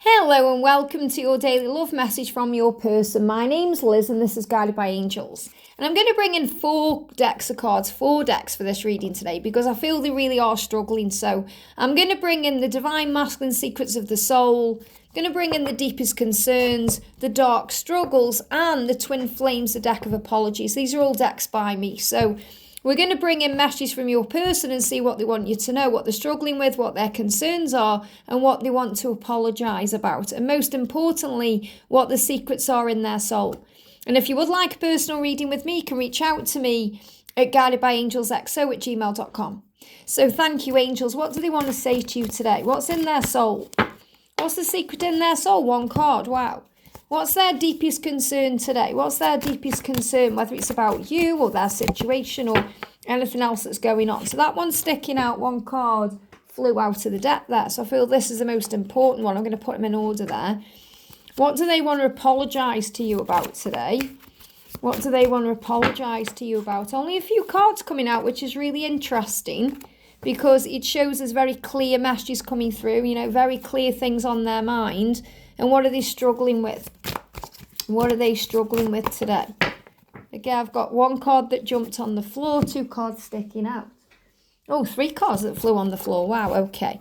Hello and welcome to your daily love message from your person. My name's Liz and this is Guided by Angels. And I'm going to bring in 4 decks of cards, 4 decks for this reading today because I feel they really are struggling. So I'm going to bring in the Divine Masculine Secrets of the Soul, I'm going to bring in the Deepest Concerns, the Dark Struggles and the Twin Flames, the Deck of Apologies. These are all decks by me. So we're going to bring in messages from your person and see what they want you to know, what they're struggling with, what their concerns are, and what they want to apologise about. And most importantly, what the secrets are in their soul. And if you would like a personal reading with me, you can reach out to me at guidedbyangelsxo@gmail.com. So thank you, angels. What do they want to say to you today? What's in their soul? What's the secret in their soul? 1 card. Wow. What's their deepest concern today? What's their deepest concern, whether it's about you or their situation or anything else that's going on? So that one's sticking out, 1 card flew out of the deck there. So I feel this is the most important one. I'm going to put them in order there. What do they want to apologise to you about today? What do they want to apologise to you about? Only a few cards coming out, which is really interesting because it shows us very clear messages coming through, very clear things on their mind. And what are they struggling with? What are they struggling with today? Again, I've got 1 card that jumped on the floor, 2 cards sticking out. Oh, 3 cards that flew on the floor. Wow, okay.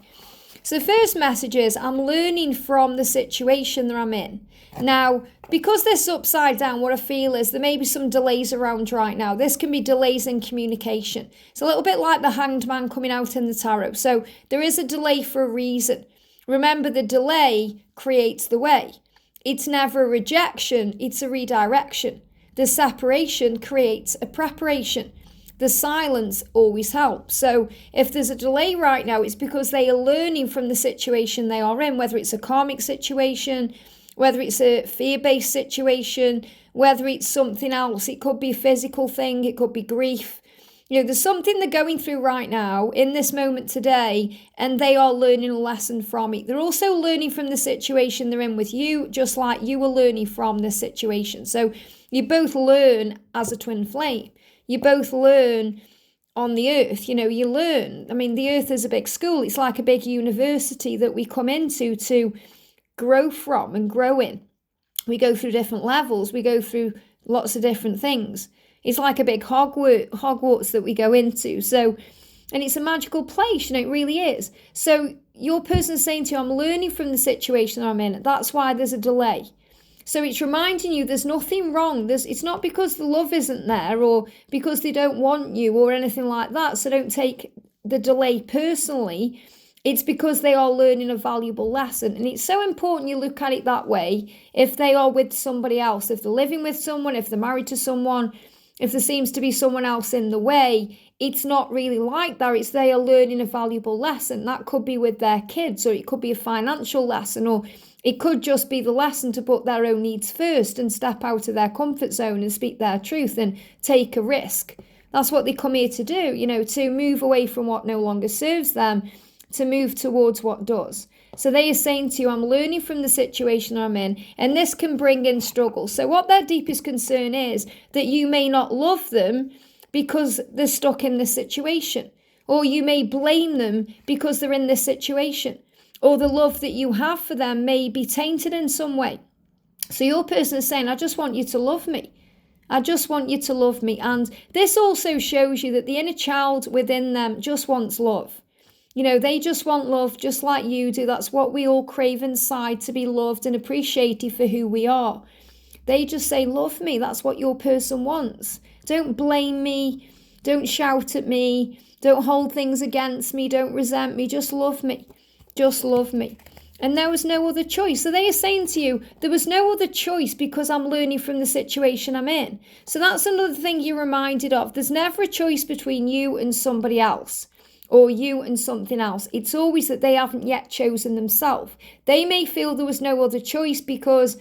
So the first message is, I'm learning from the situation that I'm in. Now, because this is upside down, what I feel is there may be some delays around right now. This can be delays in communication. It's a little bit like the Hanged Man coming out in the tarot. So there is a delay for a reason. Remember, the delay creates the way. It's never a rejection, it's a redirection. The separation creates a preparation. The silence always helps. So if there's a delay right now, it's because they are learning from the situation they are in, whether it's a karmic situation, whether it's a fear-based situation, whether it's something else. It could be a physical thing, it could be grief. There's something they're going through right now in this moment today, and they are learning a lesson from it. They're also learning from the situation they're in with you, just like you were learning from this situation. So you both learn as a twin flame. You both learn on the earth. You learn. The earth is a big school. It's like a big university that we come into to grow from and grow in. We go through different levels. We go through lots of different things. It's like a big Hogwarts that we go into. So, and it's a magical place, it really is. So your person's saying to you, I'm learning from the situation I'm in. That's why there's a delay. So it's reminding you there's nothing wrong. It's not because the love isn't there or because they don't want you or anything like that. So don't take the delay personally. It's because they are learning a valuable lesson. And it's so important you look at it that way. If they are with somebody else, if they're living with someone, if they're married to someone, if there seems to be someone else in the way, it's not really like that. It's they are learning a valuable lesson. That could be with their kids, or it could be a financial lesson, or it could just be the lesson to put their own needs first and step out of their comfort zone and speak their truth and take a risk. That's what they come here to do, to move away from what no longer serves them, to move towards what does. So they are saying to you, I'm learning from the situation I'm in, and this can bring in struggle. So what their deepest concern is that you may not love them because they're stuck in this situation, or you may blame them because they're in this situation, or the love that you have for them may be tainted in some way. So your person is saying, I just want you to love me. I just want you to love me. And this also shows you that the inner child within them just wants love. They just want love just like you do. That's what we all crave inside, to be loved and appreciated for who we are. They just say, love me. That's what your person wants. Don't blame me. Don't shout at me. Don't hold things against me. Don't resent me. Just love me. Just love me. And there was no other choice. So they are saying to you, there was no other choice because I'm learning from the situation I'm in. So that's another thing you're reminded of. There's never a choice between you and somebody else, or you and something else. It's always that they haven't yet chosen themselves. They may feel there was no other choice because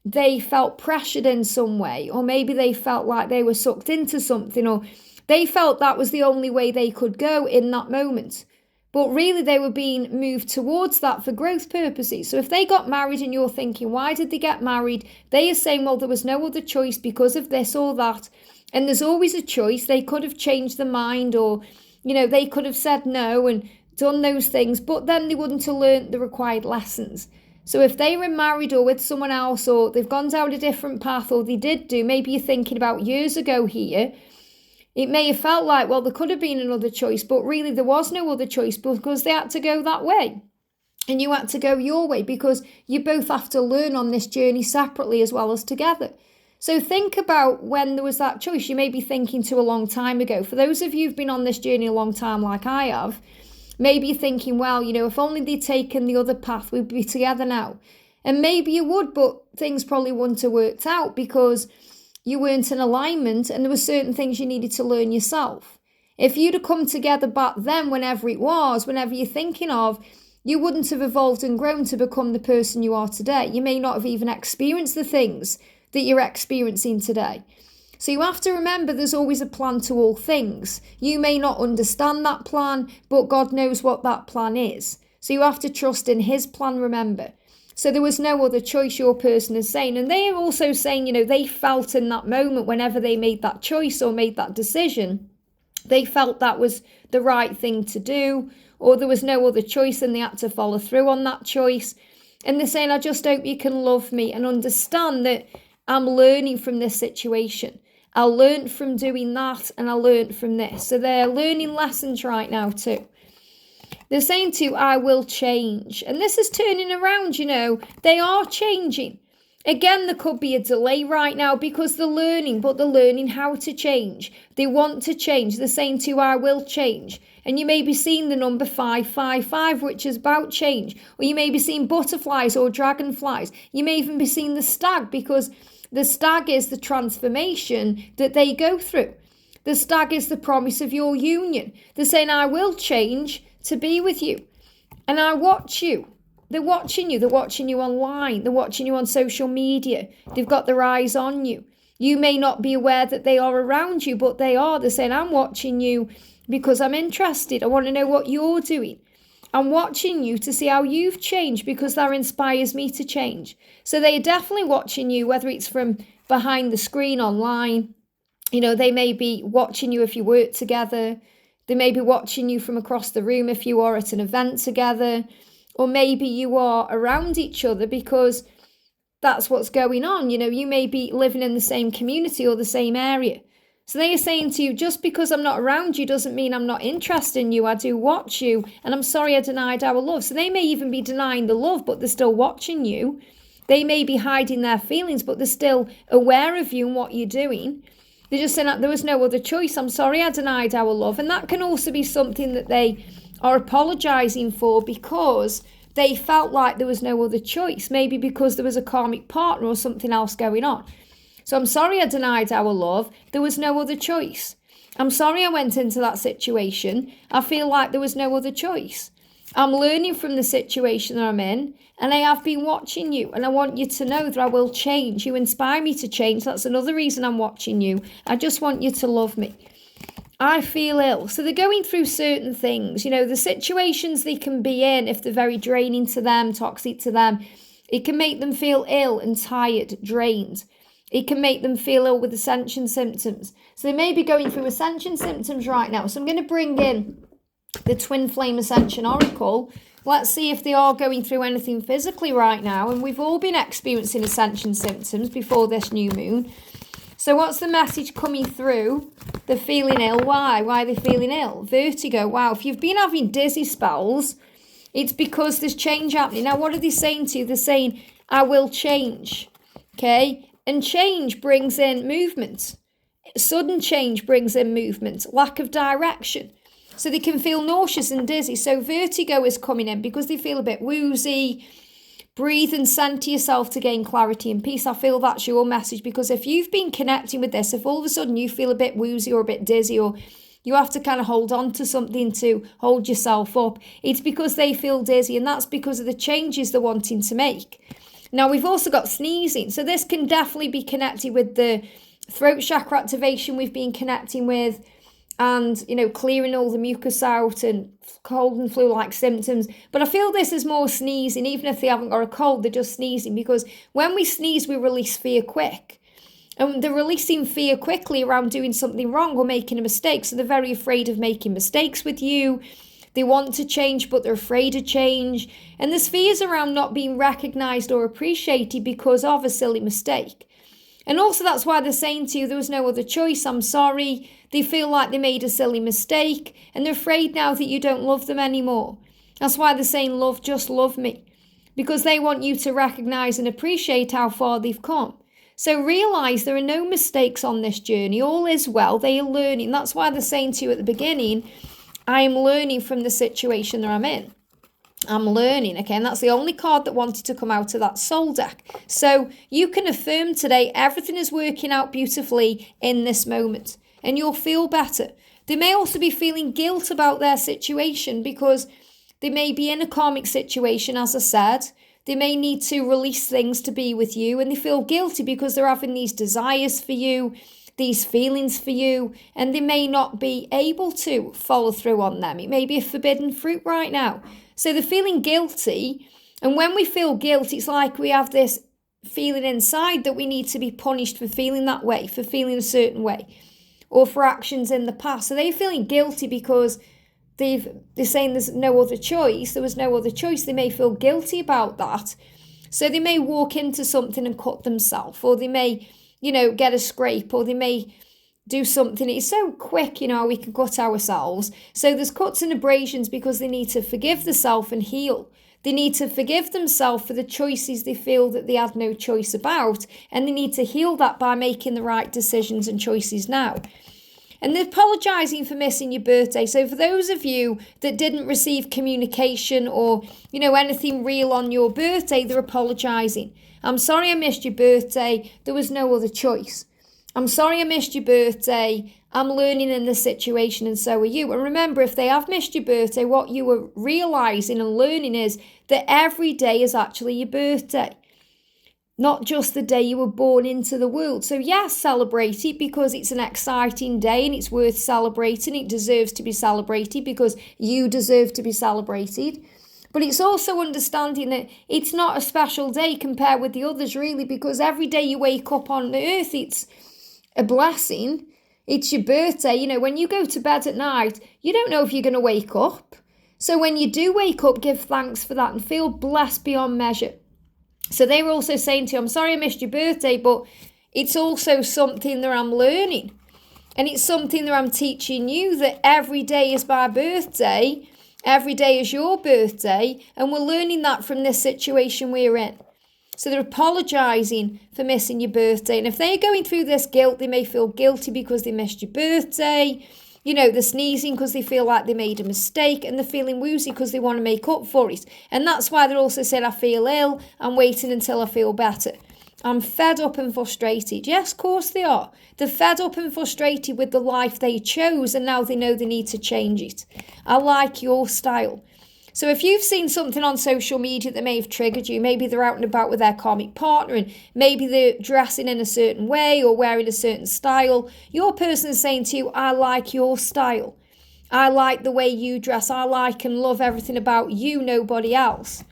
they felt pressured in some way, or maybe they felt like they were sucked into something, or they felt that was the only way they could go in that moment. But really they were being moved towards that for growth purposes. So if they got married and you're thinking, why did they get married? They are saying, well, there was no other choice because of this or that. And there's always a choice. They could have changed their mind, or they could have said no and done those things, but then they wouldn't have learned the required lessons. So if they were married or with someone else, or they've gone down a different path, or they did do, maybe you're thinking about years ago here, it may have felt like, well, there could have been another choice, but really there was no other choice because they had to go that way. And you had to go your way because you both have to learn on this journey separately as well as together. So think about when there was that choice. You may be thinking to a long time ago. For those of you who've been on this journey a long time like I have, maybe you're thinking, well, if only they'd taken the other path, we'd be together now. And maybe you would, but things probably wouldn't have worked out because you weren't in alignment and there were certain things you needed to learn yourself. If you'd have come together back then, whenever it was, whenever you're thinking of, you wouldn't have evolved and grown to become the person you are today. You may not have even experienced the things that you're experiencing today. So you have to remember there's always a plan to all things. You may not understand that plan, but God knows what that plan is. So you have to trust in his plan, remember. So there was no other choice, your person is saying. And they are also saying, they felt in that moment whenever they made that choice or made that decision, they felt that was the right thing to do, or there was no other choice and they had to follow through on that choice. And they're saying, I just hope you can love me and understand that I'm learning from this situation. I learned from doing that and I learned from this. So they're learning lessons right now too. They're saying to you, I will change. And this is turning around, they are changing. Again, there could be a delay right now because they're learning, but they're learning how to change. They want to change. They're saying to you, I will change. And you may be seeing the number 555, which is about change. Or you may be seeing butterflies or dragonflies. You may even be seeing the stag because the stag is the transformation that they go through. The stag is the promise of your union. They're saying, I will change to be with you. And I watch you. They're watching you. They're watching you online. They're watching you on social media. They've got their eyes on you. You may not be aware that they are around you, but they are. They're saying, I'm watching you because I'm interested. I want to know what you're doing. I'm watching you to see how you've changed because that inspires me to change. So they are definitely watching you, whether it's from behind the screen online. They may be watching you if you work together. They may be watching you from across the room if you are at an event together. Or maybe you are around each other because that's what's going on. You may be living in the same community or the same area. So they are saying to you, just because I'm not around you doesn't mean I'm not interested in you. I do watch you and I'm sorry I denied our love. So they may even be denying the love, but they're still watching you. They may be hiding their feelings, but they're still aware of you and what you're doing. They're just saying that there was no other choice. I'm sorry I denied our love. And that can also be something that they are apologising for because they felt like there was no other choice. Maybe because there was a karmic partner or something else going on. So I'm sorry I denied our love. There was no other choice. I'm sorry I went into that situation. I feel like there was no other choice. I'm learning from the situation that I'm in and I have been watching you and I want you to know that I will change. You inspire me to change. That's another reason I'm watching you. I just want you to love me. I feel ill. So they're going through certain things. The situations they can be in, if they're very draining to them, toxic to them, it can make them feel ill and tired, drained. It can make them feel ill with Ascension symptoms. So they may be going through Ascension symptoms right now. So I'm going to bring in the Twin Flame Ascension Oracle. Let's see if they are going through anything physically right now. And we've all been experiencing Ascension symptoms before this new moon. So what's the message coming through? They're feeling ill. Why? Why are they feeling ill? Vertigo. Wow. If you've been having dizzy spells, it's because there's change happening. Now, what are they saying to you? They're saying, I will change. Okay? And change brings in movement. Sudden change brings in movement. Lack of direction. So they can feel nauseous and dizzy. So vertigo is coming in because they feel a bit woozy. Breathe and center yourself to gain clarity and peace. I feel that's your message because if you've been connecting with this, if all of a sudden you feel a bit woozy or a bit dizzy or you have to kind of hold on to something to hold yourself up, it's because they feel dizzy and that's because of the changes they're wanting to make. Now, we've also got sneezing. So this can definitely be connected with the throat chakra activation we've been connecting with and, clearing all the mucus out and cold and flu-like symptoms. But I feel this is more sneezing. Even if they haven't got a cold, they're just sneezing because when we sneeze, we release fear quick. And they're releasing fear quickly around doing something wrong or making a mistake. So they're very afraid of making mistakes with you. They want to change, but they're afraid of change. And there's fears around not being recognised or appreciated because of a silly mistake. And also that's why they're saying to you, there was no other choice, I'm sorry. They feel like they made a silly mistake and they're afraid now that you don't love them anymore. That's why they're saying, love, just love me. Because they want you to recognise and appreciate how far they've come. So realise there are no mistakes on this journey. All is well. They are learning. That's why they're saying to you at the beginning, I am learning from the situation that I'm in. I'm learning, okay? And that's the only card that wanted to come out of that soul deck. So you can affirm today everything is working out beautifully in this moment. And you'll feel better. They may also be feeling guilt about their situation because they may be in a karmic situation, as I said. They may need to release things to be with you. And they feel guilty because they're having these desires for you, these feelings for you. And they may not be able to follow through on them. It may be a forbidden fruit right now. So they're feeling guilty. And when we feel guilt, it's like we have this feeling inside that we need to be punished for feeling that way, for feeling a certain way, or for actions in the past. So they're feeling guilty because they're saying there's no other choice. There was no other choice. They may feel guilty about that. So they may walk into something and cut themselves, or they may, get a scrape, or they may do something. It's so quick, how we can cut ourselves. So there's cuts and abrasions because they need to forgive themselves and heal. They need to forgive themselves for the choices they feel that they had no choice about. And they need to heal that by making the right decisions and choices now. And they're apologising for missing your birthday. So for those of you that didn't receive communication or, anything real on your birthday, they're apologising. I'm sorry I missed your birthday. There was no other choice. I'm sorry I missed your birthday. I'm learning in this situation and so are you. And remember, if they have missed your birthday, what you are realising and learning is that every day is actually your birthday. Not just the day you were born into the world. So yes, celebrate it because it's an exciting day and it's worth celebrating. It deserves to be celebrated because you deserve to be celebrated. But it's also understanding that it's not a special day compared with the others really, because every day you wake up on earth, it's a blessing. It's your birthday. When you go to bed at night, you don't know if you're going to wake up. So when you do wake up, give thanks for that and feel blessed beyond measure. So they were also saying to you, I'm sorry I missed your birthday, but it's also something that I'm learning. And it's something that I'm teaching you, that every day is my birthday. Every day is your birthday. And we're learning that from this situation we're in. So they're apologising for missing your birthday. And if they're going through this guilt, they may feel guilty because they missed your birthday. They're sneezing because they feel like they made a mistake, and they're feeling woozy because they want to make up for it. And that's why they're also saying, I feel ill, I'm waiting until I feel better. I'm fed up and frustrated. Yes, of course they are. They're fed up and frustrated with the life they chose, and now they know they need to change it. I like your style. So if you've seen something on social media that may have triggered you, maybe they're out and about with their karmic partner and maybe they're dressing in a certain way or wearing a certain style, your person is saying to you, I like your style. I like the way you dress. I like and love everything about you, nobody else.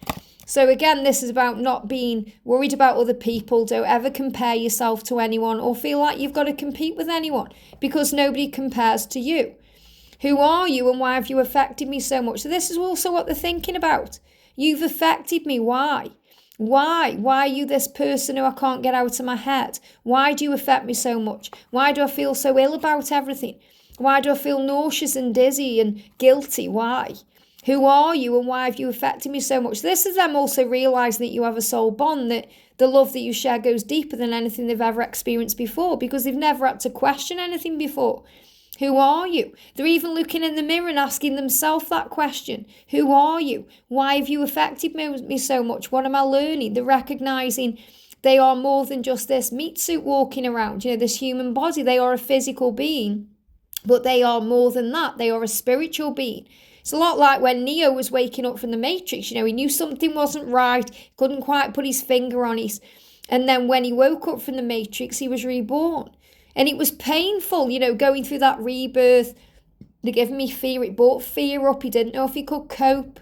So again, this is about not being worried about other people. Don't ever compare yourself to anyone or feel like you've got to compete with anyone because nobody compares to you. Who are you and why have you affected me so much? So this is also what they're thinking about. You've affected me. Why? Why? Why are you this person who I can't get out of my head? Why do you affect me so much? Why do I feel so ill about everything? Why do I feel nauseous and dizzy and guilty? Why? Who are you and why have you affected me so much? This is them also realising that you have a soul bond, that the love that you share goes deeper than anything they've ever experienced before because they've never had to question anything before. Who are you? They're even looking in the mirror and asking themselves that question. Who are you? Why have you affected me so much? What am I learning? They're recognising they are more than just this meat suit walking around, this human body. They are a physical being, but they are more than that. They are a spiritual being. It's a lot like when Neo was waking up from the Matrix. He knew something wasn't right, couldn't quite put his finger on it. And then when he woke up from the Matrix, he was reborn. And it was painful, going through that rebirth. They gave me fear. It brought fear up. He didn't know if he could cope.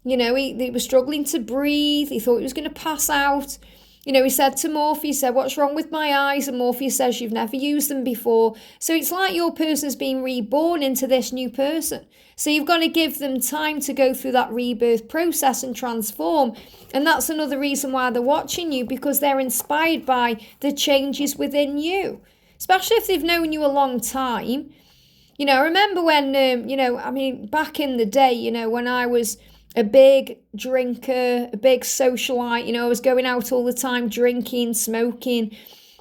He was struggling to breathe. He thought he was going to pass out. You know, he said to Morpheus, he said, what's wrong with my eyes? And Morpheus says, you've never used them before. So it's like your person's being reborn into this new person. So you've got to give them time to go through that rebirth process and transform. And that's another reason why they're watching you, because they're inspired by the changes within you, especially if they've known you a long time. You know, I remember when, back in the day, when I was a big drinker, a big socialite, I was going out all the time, drinking, smoking,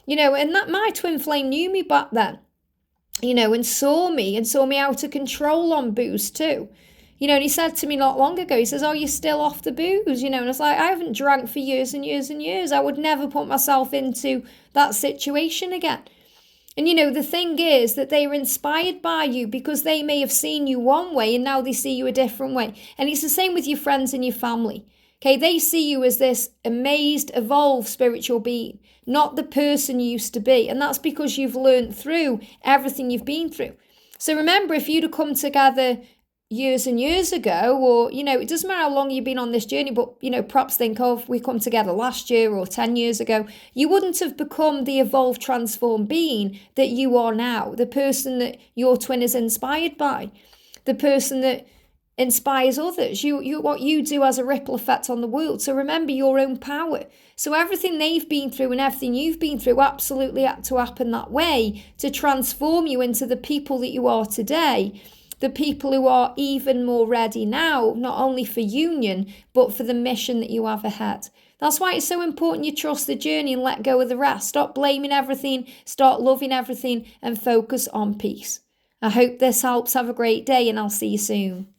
and that my twin flame knew me back then, and saw me out of control on booze too. And he said to me not long ago, he says, oh, you're still off the booze, and I was like, I haven't drank for years and years and years. I would never put myself into that situation again. And, the thing is that they are inspired by you because they may have seen you one way and now they see you a different way. And it's the same with your friends and your family. Okay, they see you as this amazed, evolved spiritual being, not the person you used to be. And that's because you've learned through everything you've been through. So remember, if you'd have come together years and years ago, or, it doesn't matter how long you've been on this journey, but, perhaps think of, we come together last year or 10 years ago, you wouldn't have become the evolved, transformed being that you are now, the person that your twin is inspired by, the person that inspires others. What you do has a ripple effect on the world. So remember your own power. So everything they've been through and everything you've been through absolutely had to happen that way to transform you into the people that you are today. The people who are even more ready now, not only for union, but for the mission that you have ahead. That's why it's so important you trust the journey and let go of the rest. Stop blaming everything, start loving everything, and focus on peace. I hope this helps. Have a great day, and I'll see you soon.